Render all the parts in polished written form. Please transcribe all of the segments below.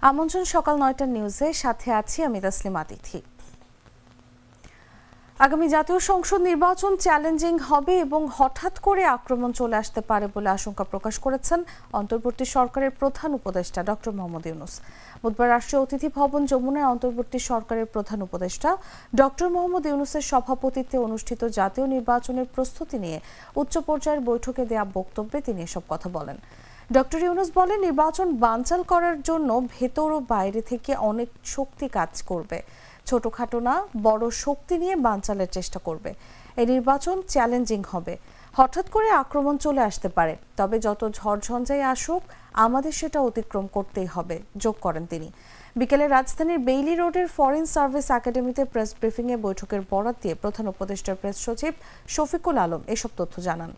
আমন্ত্রণ সকাল ৯টার নিউজে, সাথে আছি আমি তাসলিমা তিথি। আগামী জাতীয় সংসদ নির্বাচন চ্যালেঞ্জিং হবে এবং হঠাৎ করে আক্রমণ চলে আসতে পারে বলে আশঙ্কা প্রকাশ করেছেন অন্তর্বর্তী সরকারের প্রধান উপদেষ্টা ডক্টর মোহাম্মদ ইউনূস। বুধবার রাষ্ট্রীয় অতিথি ভবন যমুনায় অন্তর্বর্তী সরকারের প্রধান উপদেষ্টা ডক্টর মোহাম্মদ ইউনূসের সভাপতিত্বে অনুষ্ঠিত জাতীয় নির্বাচনের প্রস্তুতি নিয়ে উচ্চ পর্যায়ের বৈঠকে দেয়া বক্তব্যে তিনি এসব কথা বলেন। ডক্টর ইউনূস বলেন, নির্বাচন বানচাল করার জন্য ভেতর ও বাইরে থেকে অনেক শক্তি কাজ করবে। ছোটখাটো না, বড় শক্তি নিয়ে বানচালের চেষ্টা করবে। এই নির্বাচন চ্যালেঞ্জিং হবে, হঠাৎ করে আক্রমণ চলে আসতে পারে, তবে যত ঝড়ঝঞ্ঝাই আসুক আমাদের সেটা অতিক্রম করতেই হবে, যোগ করেন তিনি। বিকেলে রাজধানীর বেইলি রোডের ফরেন সার্ভিস একাডেমিতে প্রেস ব্রিফিংয়ে বৈঠকের বরাত দিয়ে প্রধান উপদেষ্টার প্রেস সচিব শফিকুল আলম এসব তথ্য জানান।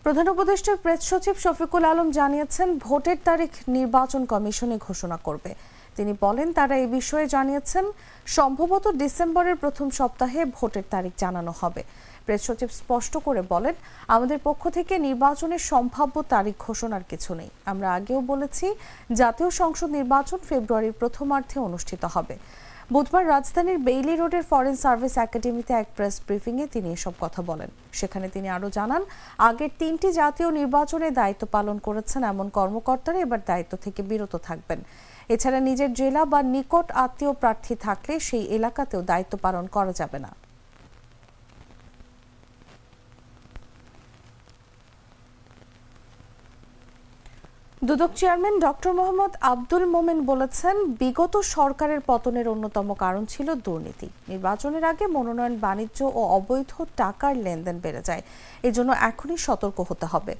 প্রধান উপদেষ্টার প্রেস সচিব শফিকুল আলম জানিয়েছেন, ভোটের তারিখ নির্বাচন কমিশনই ঘোষণা করবে। তিনি বলেন, তারা এই বিষয়ে জানিয়েছেন সম্ভবত ডিসেম্বরের প্রথম সপ্তাহে ভোটের তারিখ জানানো হবে। প্রেস সচিব স্পষ্ট করে বলেন, আমাদের পক্ষ থেকে নির্বাচনের সম্ভাব্য তারিখ ঘোষণার কিছু নেই। আমরা আগেও বলেছি জাতীয় সংসদ নির্বাচন ফেব্রুয়ারির প্রথমার্ধে অনুষ্ঠিত হবে। বুধবার রাজধানীর বেইলি রোডের ফরেন সার্ভিস একাডেমিতে এক প্রেস ব্রিফিংয়ে তিনি এসব কথা বলেন। সেখানে তিনি আরও জানান, আগের 3টি জাতীয় নির্বাচনে দায়িত্ব পালন করেছেন এমন কর্মকর্তারা এবার দায়িত্ব থেকে বিরত থাকবেন। এছাড়া নিজের জেলা বা নিকট আত্মীয় প্রার্থী থাকলে সেই এলাকাতেও দায়িত্ব পালন করা যাবে না। দুদক চেয়ারম্যান ডক্টর মোহাম্মদ আব্দুল মোমেন বলেছেন, বিগত সরকারের পতনের অন্যতম কারণ ছিল দুর্নীতি। নির্বাচনের আগে মনোনয়ন বাণিজ্য ও অবৈধ টাকার লেনদেন বেড়ে যায়, এজন্য এখনই সতর্ক হতে হবে।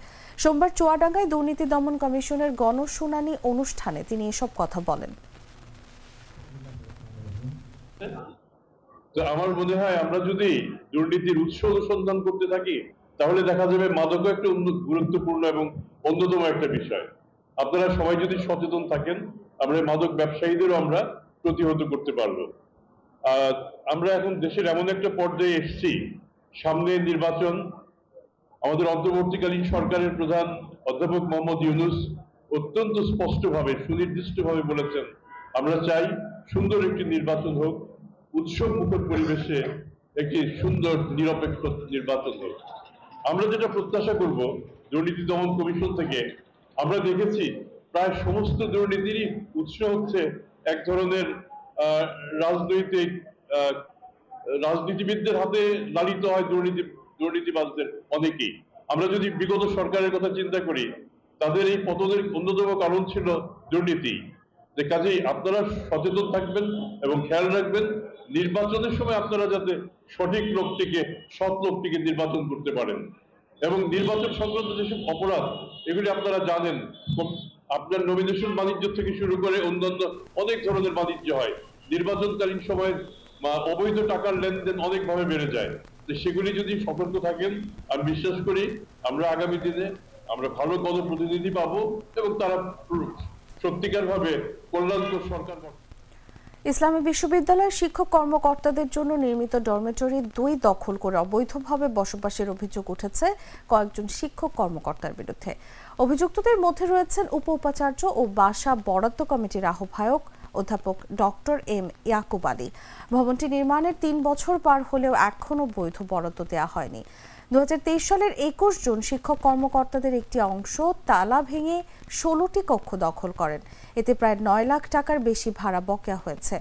সোমবার চুয়াডাঙ্গায় দুর্নীতি দমন কমিশনের গণশুনানি অনুষ্ঠানে তিনি এসব কথা বলেন। তো আমার মনে হয় আমরা যদি দুর্নীতির উৎস অনুসন্ধান করতে থাকি তাহলে দেখা যাবে মাদকও একটা গুরুত্বপূর্ণ এবং অন্যতম একটা বিষয়। আপনারা সবাই যদি সচেতন থাকেন, আমরা মাদক ব্যবসায়ীদেরও আমরা প্রতিহত করতে পারবো। আমরা এখন দেশের এমন একটা পর্যায়ে এসেছি, সামনে নির্বাচন। আমাদের অন্তর্বর্তীকালীন সরকারের প্রধান অধ্যাপক মোহাম্মদ ইউনূস অত্যন্ত স্পষ্টভাবে সুনির্দিষ্টভাবে বলেছেন, আমরা চাই সুন্দর একটি নির্বাচন হোক, উৎসব মুখর পরিবেশে একটি সুন্দর নিরপেক্ষ নির্বাচন হোক। আমরা যেটা প্রত্যাশা করব দুর্নীতি দমন কমিশন থেকে, আমরা দেখেছি প্রায় সমস্ত দুর্নীতিরই উৎস হচ্ছে এক ধরনের রাজনীতিবিদদের হাতে লালিত হয় দুর্নীতিবাজদের অনেকেই। আমরা যদি বিগত সরকারের কথা চিন্তা করি, তাদের এই পতনের অন্যতম কারণ ছিল দুর্নীতি। যে কাজেই আপনারা সচেতন থাকবেন এবং খেয়াল রাখবেন নির্বাচনের সময় আপনারা যাতে সঠিক লোকটিকে, সৎ লোকটিকে নির্বাচন করতে পারেন। এবং নির্বাচন সংক্রান্ত যেসব অপরাধ, এগুলি আপনারা জানেন, আপনার নমিনেশন বাণিজ্য থেকে শুরু করে অন্যান্য অনেক ধরনের বাণিজ্য হয়। নির্বাচনকালীন সময় অবৈধ টাকার লেনদেন অনেকভাবে বেড়ে যায়। তো সেগুলি যদি সতর্ক থাকেন, আমি বিশ্বাস করি আমরা আগামী দিনে আমরা ভালো জনপ্রতিনিধি পাবো এবং তারা সত্যিকার ভাবে কল্যাণকর সরকার। ইসলামী বিশ্ববিদ্যালয়ের শিক্ষক কর্মকর্তাদের জন্য নির্মিত ডরমেটরি 2 দখল করে অবৈধভাবে বসবাসের অভিযোগ উঠেছে কয়েকজন শিক্ষক কর্মকর্তার বিরুদ্ধে। অভিযুক্তদের মধ্যে রয়েছেন উপাচার্য ও বাসা বরাদ্দ কমিটির আহ্বায়ক অধ্যাপক ডক্টর এম ইয়াকুব আলী। ভবনটি নির্মাণের 3 বছর পার হলেও এখনও বৈধ বরাদ্দ দেওয়া হয়নি। 2023 সালের 21 জুন শিক্ষক কর্মকর্তাদের একটি অংশ তালা ভেঙে 16টি কক্ষ দখল করেন। এতে প্রায় 9 লাখ টাকার বেশি ভাড়া বকেয়া হয়েছে।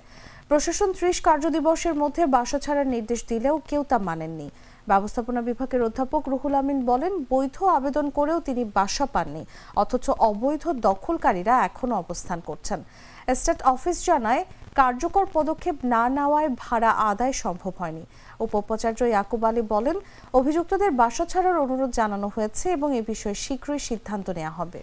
প্রশাসন 30 কার্যদিবসের মধ্যে বাসা ছাড়ার নির্দেশ দিলেও কেউ তা মানেননি। ব্যবস্থাপনা বিভাগের অধ্যাপক রুহুল আমিন বলেন, বৈধ আবেদন করেও তিনি বাসা পাননি, অথচ অবৈধ দখলকারীরা এখনো অবস্থান করছেন। এস্টেট অফিস জানায়, কার্যকর পদক্ষেপ না নেওয়ায় ভাড়া আদায় সম্ভব হয়নি। উপাচার্য ইয়াকুব আলী বলেন, অভিযুক্তদের বাসা ছাড়ার অনুরোধ জানানো হয়েছে এবং এ বিষয়ে শীঘ্রই সিদ্ধান্ত নেওয়া হবে।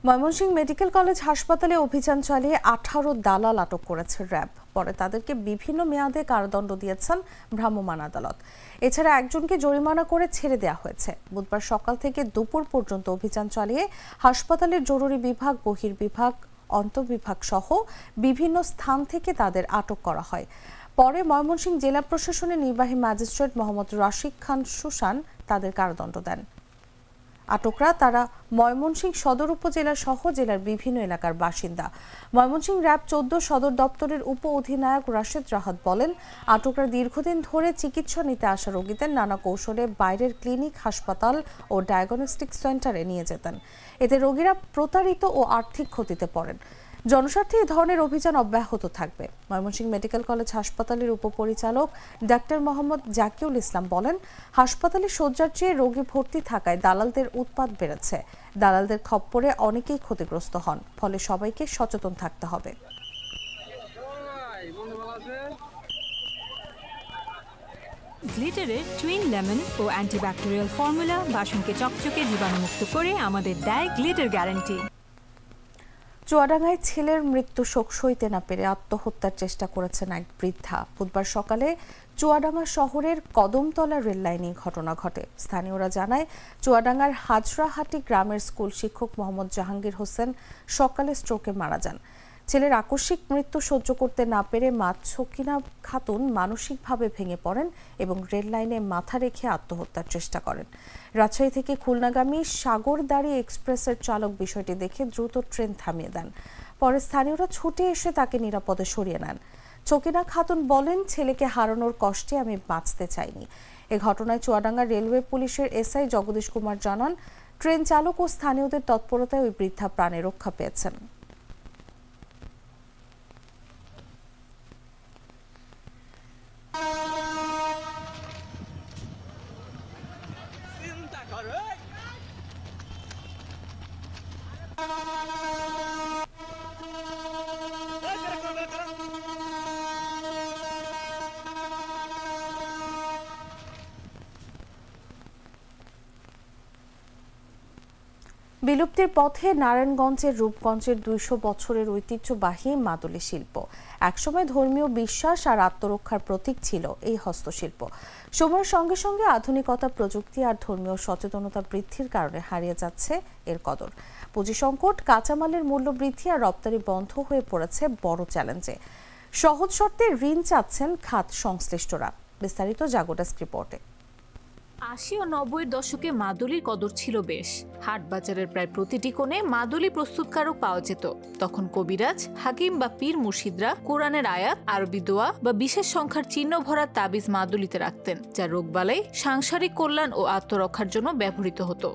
ময়মনসিংহ মেডিকেল কলেজ হাসপাতালে অভিযান চালিয়ে 18 দালাল আটক করেছে র্যাব। পরে তাদেরকে বিভিন্ন মেয়াদে কারাদণ্ড দিয়েছেন ভ্রাম্যমাণ আদালত। এছাড়া একজনকে জরিমানা করে ছেড়ে দেওয়া হয়েছে। বুধবার সকাল থেকে দুপুর পর্যন্ত অভিযান চালিয়ে হাসপাতালের জরুরি বিভাগ, বহির্বিভাগ, অন্তর্বিভাগ সহ বিভিন্ন স্থান থেকে তাদের আটক করা হয়। পরে ময়মনসিংহ জেলা প্রশাসনের নির্বাহী ম্যাজিস্ট্রেট মোহাম্মদ রাশিদ খান সুশান তাদের কারাদণ্ড দেন। আটকরা তারা ময়মনসিংহ সদর উপজেলা সহ জেলার বিভিন্ন এলাকার বাসিন্দা। ময়মনসিংহ র্যাব 14 সদর দপ্তরের উপ অধিনায়ক রাশেদ রাহাত বলেন, আটকরা দীর্ঘদিন ধরে চিকিৎসা নিতে আসা রোগীদের নানা কৌশলে বাইরের ক্লিনিক, হাসপাতাল ও ডায়াগনস্টিক সেন্টারে নিয়ে যেতেন। এতে রোগীরা প্রতারিত ও আর্থিক ক্ষতিতে পড়েন। জনস্বার্থে এই ধরনের অভিযান অব্যাহত থাকবে। ময়মনসিংহ মেডিকেল কলেজ হাসপাতালের উপপরিচালক ডাক্তার মোহাম্মদ জাকিউল ইসলাম বলেন, হাসপাতালে শয্যার চেয়ে রোগী ভর্তি থাকায় দালালদের উৎপাত বেড়েছে। দালালদের খপ্পরে অনেকেই ক্ষতিগ্রস্ত হন, ফলে সবাইকে সচেতন থাকতে হবে। গ্লিটারের টুইন লেমন ও অ্যান্টিব্যাকটেরিয়াল ফর্মুলা বাসনকে চকচকে জীবাণুমুক্ত করে আমাদের দেয় গ্লিটার গ্যারান্টি। চুয়াডাঙ্গায় ছেলের মৃত্যু শোক সইতে না পেরে আত্মহত্যার চেষ্টা করেছেন এক বৃদ্ধা। বুধবার সকালে চুয়াডাঙ্গা শহরের কদমতলা রেল লাইনে ঘটনা ঘটে। স্থানীয়রা জানায়, চুয়াডাঙ্গার হাজরাহাটি গ্রামের স্কুল শিক্ষক মোহাম্মদ জাহাঙ্গীর হোসেন সকালে স্ট্রোকে মারা যান। ছেলের আকস্মিক মৃত্যু সহ্য করতে না পেরে মা ছকিনা খাতুন মানসিকভাবে ভেঙে পড়েন এবং রেল লাইনে মাথা রেখে আত্মহত্যার চেষ্টা করেন। রাজশাহী থেকে খুলনাগামী সাগরদাড়ি এক্সপ্রেসের চালক বিষয়টি দেখে দ্রুত ট্রেন থামিয়ে দেন। পরে স্থানীয়রা ছুটে এসে তাকে নিরাপদে সরিয়ে নেন। ছকিনা খাতুন বলেন, ছেলেকে হারানোর কষ্টে আমি বাঁচতে চাইনি। এ ঘটনায় চুয়াডাঙ্গা রেলওয়ে পুলিশের এসআই জগদীশ কুমার জানান, ট্রেন চালক ও স্থানীয়দের তৎপরতায় ওই বৃদ্ধা প্রাণে রক্ষা পেয়েছেন। বিলুপ্তির পথে নারায়ণগঞ্জের রূপগঞ্জের 200 বছরের ঐতিহ্যবাহী মাদুলি শিল্প। একসময় ধর্মীয় বিশ্বাস আর আত্মরক্ষার প্রতীক ছিল এই হস্তশিল্প। সময়ের সঙ্গে সঙ্গে আধুনিকতা, প্রযুক্তি আর ধর্মীয় সচেতনতা বৃদ্ধির কারণে হারিয়ে যাচ্ছে এর কদর। পুঁজি সংকট, কাঁচামালের মূল্য বৃদ্ধি আর রপ্তানি বন্ধ হয়ে পড়েছে বড় চ্যালেঞ্জে। সহজ শর্তে ঋণ চাচ্ছেন খাত সংশ্লিষ্টরা। বিস্তারিত জাগো ডেস্ক রিপোর্টে। 80 ও 90-এর দশকে মাদুলির কদর ছিল বেশ। হাট বাজারের প্রায় প্রতিটি কোণে মাদুলি প্রস্তুতকারক পাওয়া যেত। তখন কবিরাজ, হাকিম বা পীর মুর্শিদরা কোরআনের আয়াত, আরবি দোয়া বা বিশেষ সংখ্যার চিহ্ন ভরা তাবিজ মাদুলিতে রাখতেন, যা রোগবালাই, সাংসারিক কল্যাণ ও আত্মরক্ষার জন্য ব্যবহৃত হতো।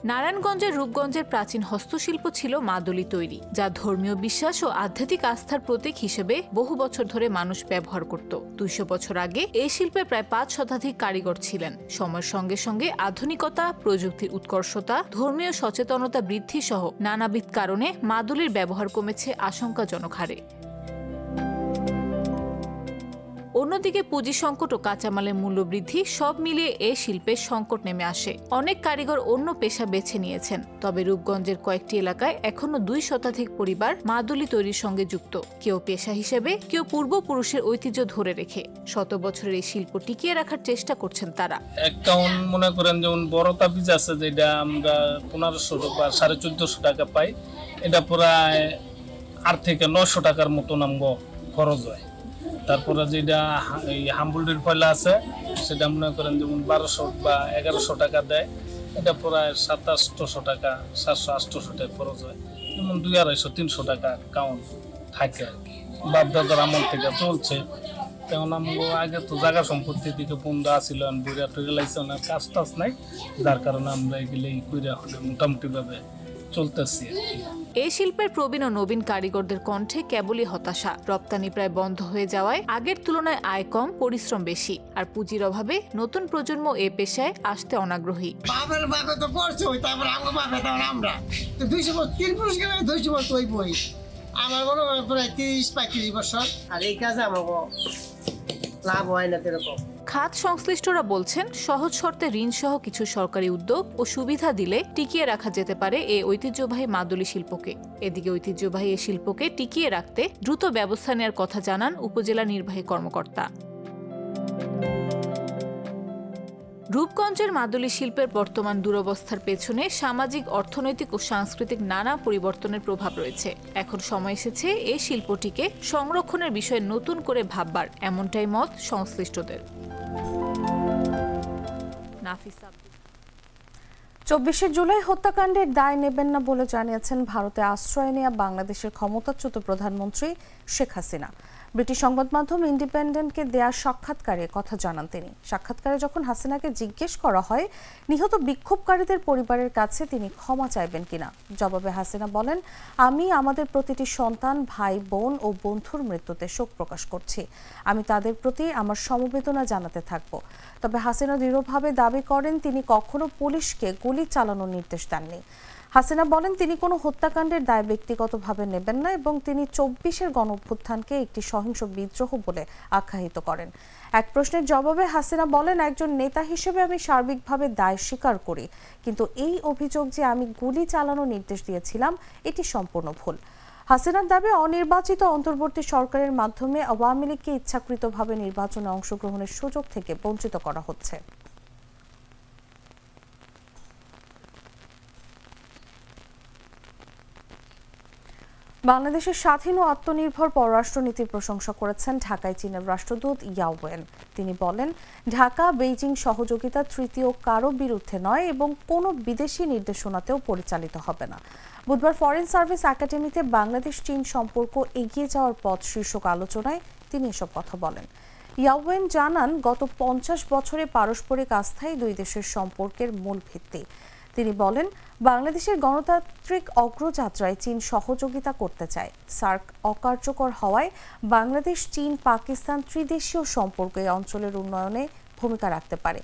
নারায়ণগঞ্জের রূপগঞ্জের প্রাচীন হস্তশিল্প ছিল মাদুলি তৈরি, যা ধর্মীয় বিশ্বাস ও আধ্যাত্মিক আস্থার প্রতীক হিসেবে বহু বছর ধরে মানুষ ব্যবহার করত। 200 বছর আগে এই শিল্পে প্রায় 5 শতাধিক কারিগর ছিলেন। সময়ের সঙ্গে সঙ্গে আধুনিকতা, প্রযুক্তির উৎকর্ষতা, ধর্মীয় সচেতনতা বৃদ্ধি সহ নানাবিধ কারণে মাদুলির ব্যবহার কমেছে আশঙ্কাজনক হারে। অন্যদিকে পুঁজি সংকট ও কাঁচামালের মূল্য বৃদ্ধি সব মিলিয়ে এই শিল্পের সংকট নেমে আসে। অনেক কারিগর অন্য পেশা বেছে নিয়েছেন। তবে রূপগঞ্জের কয়েকটি এলাকায় এখনো 2 শতাধিক পরিবার মাদুলি তৈরির সঙ্গে যুক্ত। কেউ পেশা হিসেবে, কেউ পূর্বপুরুষের ঐতিহ্য ধরে রেখে শত বছরের এই শিল্প টিকিয়ে রাখার চেষ্টা করছেন তারা। একটা মনে করেন যেমন বড় তাবিজ আছে, যেটা আমরা 1500 বা 1450 টাকা পাই, এটা প্রায় 8 থেকে 900 টাকার মতো নামগো খরচ হয়। তারপরে যেটা এই হাম্বুলটির পয়লা আছে, সেটা মনে করেন যেমন 1200 বা 1100 টাকা দেয়, এটা প্রায় 2700 টাকা, 700-800 টাকা খরচ হয়। যেমন 200-250-300 টাকা কাউন্ট থাকে আর কি। বাপদাদার আমল থেকে চলছে। তেমন আমগো আগে তো জায়গা সম্পত্তির দিকে বন্ধ আসছিল, বুড়া টুড়ে লাগছে, ওনার কাজ টাজ নাই, যার কারণে আমরা এগুলোই কইরা মোটামুটি ভাবে চলতেছি আর কি। এই শিল্পের প্রবীণ ও নবীন কারিগরদের কণ্ঠে কেবলই হতাশা। রপ্তানি প্রায় বন্ধ হয়ে যাওয়ায় আগের তুলনায় আয় কম, পরিশ্রম বেশি, আর পুঁজির অভাবে নতুন প্রজন্ম এ পেশায় আসতে অনাগ্রহী। বাবার বাবা তো করছে, তারপর আমার বাবা, তারপর আমরা তো 200 বছর 3 পুরুষ গেলে 200 বছর ওই বই আমার মনে হয় প্রায় 30-35 বছর। আর এই কাজে আমার লাভ হয় না এরকম। খাত সংশ্লিষ্টরা বলছেন, সহজ শর্তে ঋণ সহ কিছু সরকারি উদ্যোগ ও সুবিধা দিলে টিকিয়ে রাখা যেতে পারে এই ঐতিহ্যবাহী মাদুলি শিল্পকে। এদিকে ঐতিহ্যবাহী এই শিল্পকে টিকিয়ে রাখতে দ্রুত ব্যবস্থা নেওয়ার কথা জানান উপজেলা নির্বাহী কর্মকর্তা। রূপগঞ্জের মাদুলি শিল্পের বর্তমান দুরবস্থার পেছনে সামাজিক, অর্থনৈতিক ও সাংস্কৃতিক নানা পরিবর্তনের প্রভাব রয়েছে। এখন সময় এসেছে এই শিল্পটিকে সংরক্ষণের বিষয়ে নতুন করে ভাববার, এমনটাই মত সংশ্লিষ্টদের। 24শে জুলাই হত্যাকাণ্ডের দায় নেবেন না বলে জানিয়েছেন ভারতে আশ্রয় নেওয়া বাংলাদেশের ক্ষমতাচ্যুত প্রধানমন্ত্রী শেখ হাসিনা। ব্রিটিশ সংবাদ মাধ্যম ইন্ডিপেন্ডেন্টকে দেয়া সাক্ষাৎকারে কথা জানান তিনি। সাক্ষাৎকারে যখন হাসিনাকে জিজ্ঞেস করা হয় নিহত বিক্ষোভকারীদের পরিবারের কাছে তিনি ক্ষমা চাইবেন কিনা, জবাবে হাসিনা বলেন, আমি আমাদের প্রতিটি সন্তান, ভাই, বোন ও বন্ধুর মৃত্যুতে শোক প্রকাশ করছি। আমি তাদের প্রতি আমার সমবেদনা জানাতে থাকব। তবে হাসিনা দৃঢ়ভাবে দাবি করেন তিনি কখনো পুলিশকে গুলি চালানোর নির্দেশ দেননি। হাসিনা বলেন তিনি কোনো হত্যাকাণ্ডের দায় ব্যক্তিগতভাবে নেবেন না এবং তিনি 24-এর গণঅভ্যুত্থানকে একটি সহিংস বিদ্রোহ বলে আখ্যায়িত করেন। এক প্রশ্নের জবাবে হাসিনা বলেন, একজন নেতা হিসেবে আমি সার্বিকভাবে দায় স্বীকার করি, কিন্তু এই অভিযোগ যে আমি গুলি চালানোর নির্দেশ দিয়েছিলাম এটি সম্পূর্ণ ভুল। হাসিনার দাবি অনির্বাচিত অন্তর্বর্তী সরকারের মাধ্যমে আওয়ামী লীগকে ইচ্ছাকৃতভাবে নির্বাচনে অংশগ্রহণের সুযোগ থেকে বঞ্চিত করা হচ্ছে। বাংলাদেশের স্বাধীন ও আত্মনির্ভর পররাষ্ট্রনীতির প্রশংসা করেছেন ঢাকায় চীনের রাষ্ট্রদূত ইয়াও ওয়েন। তিনি বলেন, ঢাকা বেইজিং সহযোগিতা তৃতীয় কারো বিরুদ্ধে নয় এবং কোনো বিদেশি নির্দেশনাতেও পরিচালিত হবে না। বুধবার ফরেন সার্ভিস একাডেমিতে বাংলাদেশ চীন সম্পর্ক এগিয়ে যাওয়ার পথ শীর্ষক আলোচনায় তিনি এসব কথা বলেন। ইয়াও ওয়েন জানান, গত 50 বছরে পারস্পরিক আস্থাই দুই দেশের সম্পর্কের মূল ভিত্তি। তিনি বলেন, বাংলাদেশের গণতান্ত্রিক অগ্রযাত্রায় চীন সহযোগিতা করতে চায়। সার্ক অকার্যকর হওয়ায় বাংলাদেশ, চীন, পাকিস্তান ত্রিদেশীয় সম্পর্ক এই অঞ্চলের উন্নয়নে ভূমিকা রাখতে পারে।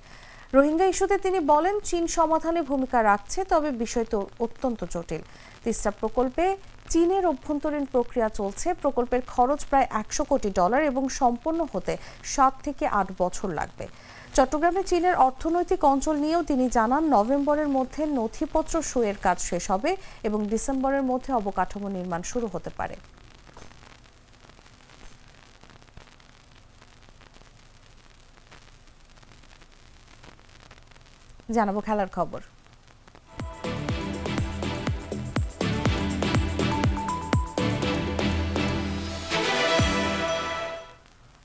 রোহিঙ্গা ইস্যুতে তিনি বলেন, চীন সমাধানে ভূমিকা রাখছে, তবে বিষয়টি অত্যন্ত জটিল। তিস্তা প্রকল্পে চীনের অভ্যন্তরীণ প্রক্রিয়া চলছে। প্রকল্পের খরচ প্রায় $100 কোটি এবং সম্পন্ন হতে 7 থেকে 8 বছর লাগবে। চট্টগ্রামে চীনের অর্থনৈতিক অঞ্চল নিয়েও তিনি জানান, নভেম্বরের মধ্যে নথিপত্র সইয়ের কাজ শেষ হবে এবং ডিসেম্বরের মধ্যে অবকাঠামো নির্মাণ শুরু হতে পারে। জানাবো খেলার খবর।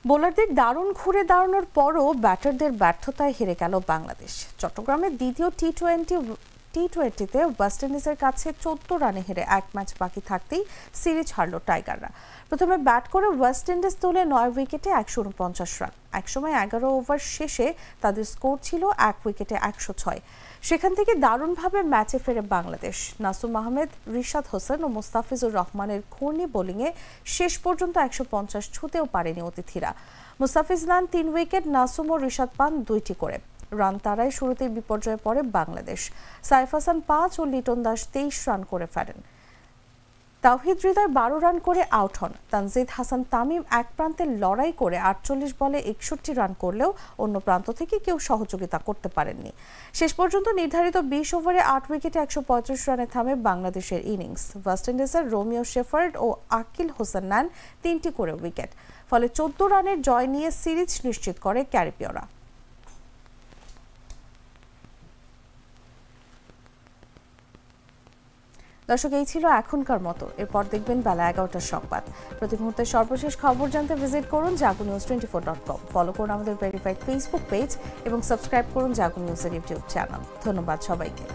বোলারদের দারুণ ঘুরে দাঁড়ানোর পরও ব্যাটারদের ব্যর্থতায় হেরে গেল বাংলাদেশ। চট্টগ্রামের দ্বিতীয় টি-20-তে ওয়েস্ট ইন্ডিজের কাছে 14 রানে হেরে 1 ম্যাচ বাকি থাকতেই সিরিজ হারল টাইগাররা। প্রথমে ব্যাট করে ওয়েস্ট ইন্ডিজ তোলে 9 উইকেটে 149 রান। একসময় 11 ওভার শেষে তাদের স্কোর ছিল 1 উইকেটে 106। সেখান থেকে দারুণভাবে ম্যাচে ফেরে বাংলাদেশ। নাসুম আহমেদ, রিশাদ হোসেন ও মোস্তাফিজুর রহমানের ঘূর্ণি বোলিংয়ে শেষ পর্যন্ত 150 ছুঁতেও পারেনি অতিথিরা। মোস্তাফিজ নেন 3 উইকেট, নাসুম ও রিশাদ পান 2টি করে। রান তারাই শুরুতেই বিপর্যয়ে পড়ে বাংলাদেশ। সাইফ হাসান 5 ও লিটন দাস 23 রান করে ফেরেন। তাওহিদ হৃদয় 12 রান করে আউট হন। তানজিদ হাসান তামিম এক প্রান্তে লড়াই করে 48 বলে 61 রান করলেও অন্য প্রান্ত থেকে কেউ সহযোগিতা করতে পারেননি। শেষ পর্যন্ত নির্ধারিত 20 ওভারে 8 উইকেটে 135 রানে থামে বাংলাদেশের ইনিংস। ওয়েস্ট ইন্ডিজের রোমিও শেফার্ড ও আকিল হোসেন নেন 3টি করে উইকেট। ফলে 14 রানের জয় নিয়ে সিরিজ নিশ্চিত করে ক্যারিবীয়রা। দর্শক, এই ছিল এখনকার মতো। এরপর দেখবেন বেলা 11টার সংবাদ। প্রতি মুহূর্তে সর্বশেষ খবর জানতে ভিজিট করুন jagunews24.com। ফলো করুন আমাদের ভেরিফাইড ফেসবুক পেজ এবং সাবস্ক্রাইব করুন জাগো নিউজের ইউটিউব চ্যানেল। ধন্যবাদ সবাইকে।